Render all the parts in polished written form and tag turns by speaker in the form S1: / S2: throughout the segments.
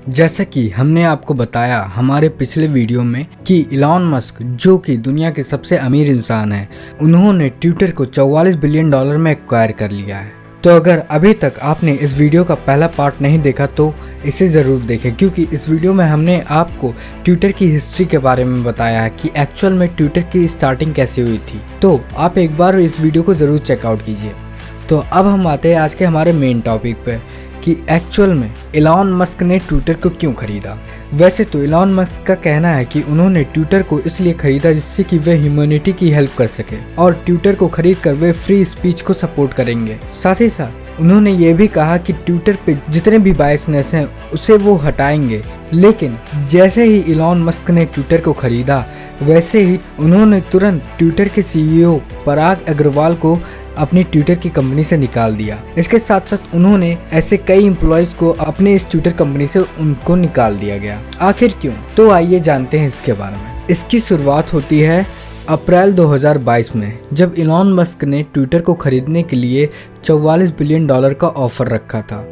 S1: जैसा कि हमने आपको बताया हमारे पिछले वीडियो में कि इलॉन मस्क जो कि दुनिया के सबसे अमीर इंसान हैं, उन्होंने ट्विटर को $44 बिलियन में एक्वायर कर लिया है। तो अगर अभी तक आपने इस वीडियो का पहला पार्ट नहीं देखा तो इसे ज़रूर देखें, क्योंकि इस वीडियो में हमने आपको ट्विटर की हिस्ट्री के बारे में बताया है कि एक्चुअल में ट्विटर की स्टार्टिंग कैसे हुई थी। तो आप एक बार इस वीडियो को ज़रूर चेकआउट कीजिए। तो अब हम आते हैं आज के हमारे मेन टॉपिक पे कि एक्चुअल में इलॉन मस्क ने ट्विटर को क्यों खरीदा। वैसे तो इलॉन मस्क का कहना है कि उन्होंने ट्विटर को इसलिए खरीदा जिससे कि वे ह्यूमैनिटी की हेल्प कर सके और ट्विटर को खरीद कर वे फ्री स्पीच को सपोर्ट करेंगे। साथ ही साथ उन्होंने ये भी कहा कि ट्विटर पे जितने भी बायसनेस हैं उसे वो हटाएंगे। लेकिन जैसे ही इलॉन मस्क ने ट्विटर को खरीदा वैसे ही उन्होंने तुरंत ट्विटर के सीईओ पराग अग्रवाल को अपनी ट्विटर की कंपनी से निकाल दिया। इसके साथ साथ उन्होंने ऐसे कई एम्प्लॉयज को अपने इस ट्विटर कंपनी से उनको निकाल दिया गया। आखिर क्यों? तो आइए जानते हैं इसके बारे में। इसकी शुरुआत होती है अप्रैल 2022 में, जब इलॉन मस्क ने ट्विटर को खरीदने के लिए $44 बिलियन का ऑफर रखा था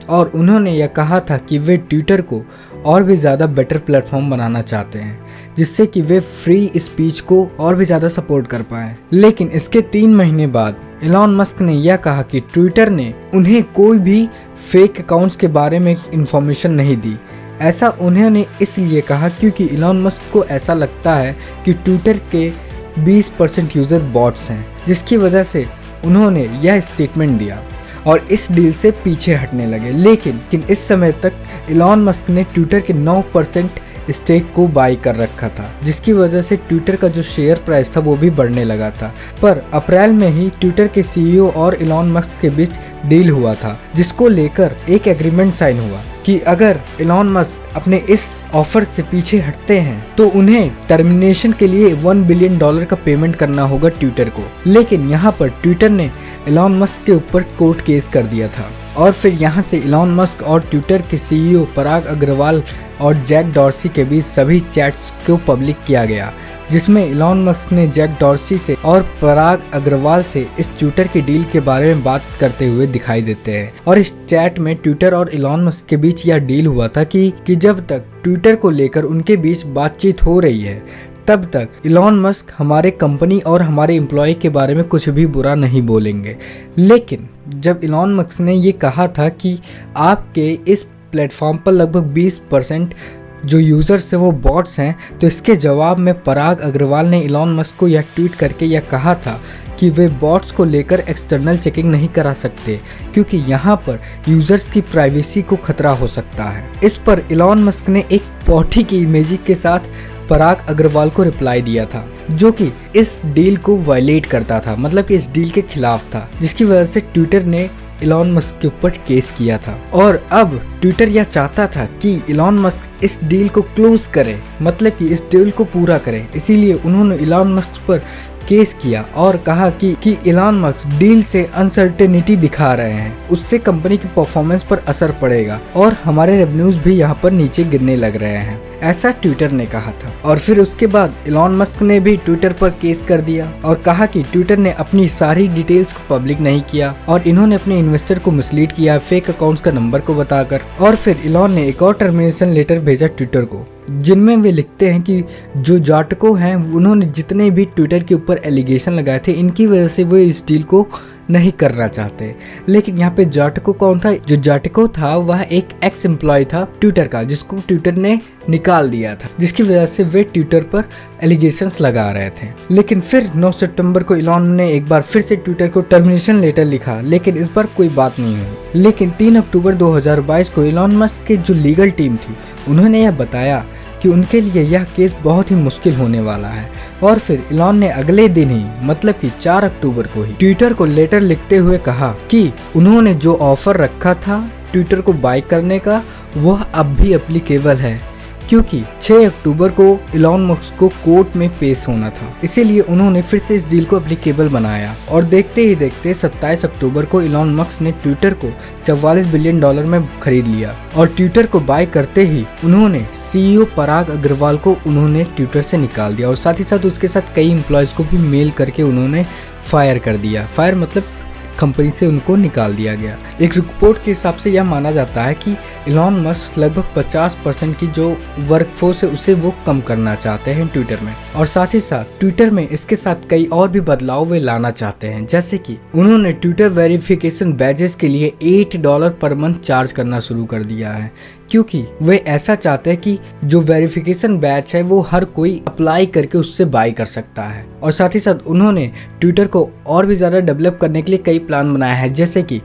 S1: और उन्होंने यह कहा था कि वे ट्विटर को और भी ज़्यादा बेटर प्लेटफॉर्म बनाना चाहते हैं जिससे कि वे फ्री स्पीच को और भी ज़्यादा सपोर्ट कर पाएं। लेकिन इसके 3 महीने बाद इलॉन मस्क ने यह कहा कि ट्विटर ने उन्हें कोई भी फेक अकाउंट्स के बारे में इंफॉर्मेशन नहीं दी। ऐसा उन्होंने इसलिए कहा क्योंकि इलॉन मस्क को ऐसा लगता है कि ट्विटर के 20% यूज़र बॉट्स हैं, जिसकी वजह से उन्होंने यह स्टेटमेंट दिया और इस डील से पीछे हटने लगे। लेकिन इस समय तक इलॉन मस्क ने ट्विटर के 9% स्टेक को बाई कर रखा था, जिसकी वजह से ट्विटर का जो शेयर प्राइस था वो भी बढ़ने लगा था। पर अप्रैल में ही ट्विटर के सीईओ और इलॉन मस्क के बीच डील हुआ था, जिसको लेकर एक एग्रीमेंट साइन हुआ कि अगर इलॉन मस्क अपने इस ऑफर से पीछे हटते हैं तो उन्हें टर्मिनेशन के लिए $1 बिलियन का पेमेंट करना होगा ट्विटर को। लेकिन यहाँ पर ट्विटर ने इलॉन मस्क के ऊपर कोर्ट केस कर दिया था और फिर यहाँ से इलॉन मस्क और ट्विटर के सीईओ पराग अग्रवाल और जैक डॉर्सी के बीच सभी चैट्स को पब्लिक किया गया, जिसमें इलॉन मस्क ने जैक डॉर्सी से और पराग अग्रवाल से इस ट्विटर की डील के बारे में बात करते हुए दिखाई देते हैं। और इस चैट में ट्विटर और इलॉन मस्क के बीच यह डील हुआ था कि जब तक ट्विटर को लेकर उनके बीच बातचीत हो रही है तब तक इलॉन मस्क हमारे कंपनी और हमारे एम्प्लॉय के बारे में कुछ भी बुरा नहीं बोलेंगे। लेकिन जब इलॉन मस्क ने ये कहा था कि आपके इस प्लेटफॉर्म पर लगभग 20% जो यूज़र्स हैं वो बॉट्स हैं, तो इसके जवाब में पराग अग्रवाल ने इलॉन मस्क को यह ट्वीट करके यह कहा था कि वे बॉट्स को लेकर एक्सटर्नल चेकिंग नहीं करा सकते क्योंकि यहाँ पर यूज़र्स की प्राइवेसी को खतरा हो सकता है। इस पर इलॉन मस्क ने एक पॉटी की इमेजी के साथ पराग अग्रवाल को रिप्लाई दिया था, जो कि इस डील को वायलेट करता था, मतलब कि इस डील के खिलाफ था, जिसकी वजह से ट्विटर ने इलॉन मस्क के ऊपर केस किया था। और अब ट्विटर यह चाहता था कि इलॉन मस्क इस डील को क्लोज करे, मतलब कि इस डील को पूरा करे। इसीलिए उन्होंने इलॉन मस्क पर केस किया और कहा कि इलॉन मस्क डील से अनसर्टेनिटी दिखा रहे हैं, उससे कंपनी की परफॉर्मेंस पर असर पड़ेगा और हमारे रेवेन्यूज भी यहाँ पर नीचे गिरने लग रहे हैं, ऐसा ट्विटर ने कहा था। और फिर उसके बाद इलॉन मस्क ने भी ट्विटर पर केस कर दिया और कहा कि ट्विटर ने अपनी सारी डिटेल्स को पब्लिक नहीं किया और इन्होंने अपने इन्वेस्टर को मिसलीड किया फेक अकाउंट्स का नंबर को बताकर। और फिर इलॉन ने एक और टर्मिनेशन लेटर भेजा ट्विटर को, जिनमें वे लिखते हैं कि जो जाटको हैं उन्होंने जितने भी ट्विटर के ऊपर एलिगेशन लगाए थे इनकी वजह से वो इस डील को नहीं करना चाहते। लेकिन यहाँ पे जाटको कौन था? जो जाटको था वह एक एक्स एम्प्लॉय था ट्विटर का, जिसको ट्विटर ने निकाल दिया था, जिसकी वजह से वे ट्विटर पर एलिगेशंस लगा रहे थे। लेकिन फिर 9 सितंबर को इलॉन ने एक बार फिर से ट्विटर को टर्मिनेशन लेटर लिखा, लेकिन इस बार कोई बात नहीं हुई। लेकिन 3 अक्टूबर 2022 को इलॉन मस्क की जो लीगल टीम थी उन्होंने यह बताया कि उनके लिए यह केस बहुत ही मुश्किल होने वाला है। और फिर इलॉन ने अगले दिन ही, मतलब कि 4 अक्टूबर को ही ट्विटर को लेटर लिखते हुए कहा कि उन्होंने जो ऑफर रखा था ट्विटर को बाय करने का वह अब भी एप्लीकेबल है, क्योंकि 6 अक्टूबर को इलॉन मस्क को कोर्ट में पेश होना था। इसीलिए उन्होंने फिर से इस डील को एप्लीकेबल बनाया और देखते ही देखते 27 अक्टूबर को इलॉन मस्क ने ट्विटर को $44 बिलियन में खरीद लिया। और ट्विटर को बाय करते ही उन्होंने सीईओ पराग अग्रवाल को उन्होंने ट्विटर से निकाल दिया और साथ ही साथ उसके साथ कई एम्प्लॉयज़ को भी मेल करके उन्होंने फायर कर दिया। फायर मतलब कंपनी से उनको निकाल दिया गया। एक रिपोर्ट के हिसाब से यह माना जाता है कि इलॉन मस्क लगभग 50% की जो वर्कफोर्स है उसे वो कम करना चाहते हैं ट्विटर में, और साथ ही साथ ट्विटर में इसके साथ कई और भी बदलाव वे लाना चाहते हैं। जैसे कि उन्होंने ट्विटर वेरिफिकेशन बैजेस के लिए $8 पर मंथ चार्ज करना शुरू कर दिया है, क्योंकि वे ऐसा चाहते हैं कि जो वेरिफिकेशन बैच है वो हर कोई अप्लाई करके उससे बाय कर सकता है। और साथ ही साथ उन्होंने ट्विटर को और भी ज़्यादा डेवलप करने के लिए कई प्लान बनाया है, जैसे कि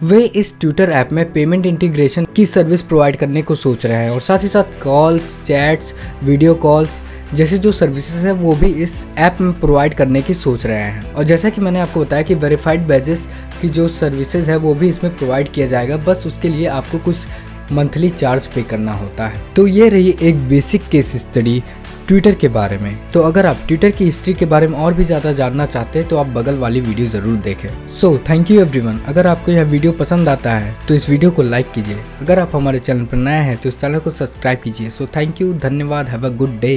S1: वे इस ट्विटर ऐप में पेमेंट इंटीग्रेशन की सर्विस प्रोवाइड करने को सोच रहे हैं, और साथ ही साथ कॉल्स, चैट्स, वीडियो कॉल्स जैसे जो सर्विसेज हैं वो भी इस ऐप में प्रोवाइड करने की सोच रहे हैं। और जैसा कि मैंने आपको बताया कि वेरीफाइड बैजेस की जो सर्विसेज है वो भी इसमें प्रोवाइड किया जाएगा, बस उसके लिए आपको कुछ मंथली चार्ज पे करना होता है। तो ये रही एक बेसिक केस स्टडी ट्विटर के बारे में। तो अगर आप ट्विटर की हिस्ट्री के बारे में और भी ज़्यादा जानना चाहते हैं तो आप बगल वाली वीडियो ज़रूर देखें। So thank you everyone. अगर आपको यह वीडियो पसंद आता है तो इस वीडियो को लाइक कीजिए। अगर आप हमारे चैनल पर नए हैं तो इस चैनल को सब्सक्राइब कीजिए। सो थैंक यू, धन्यवाद, हैव अ गुड डे।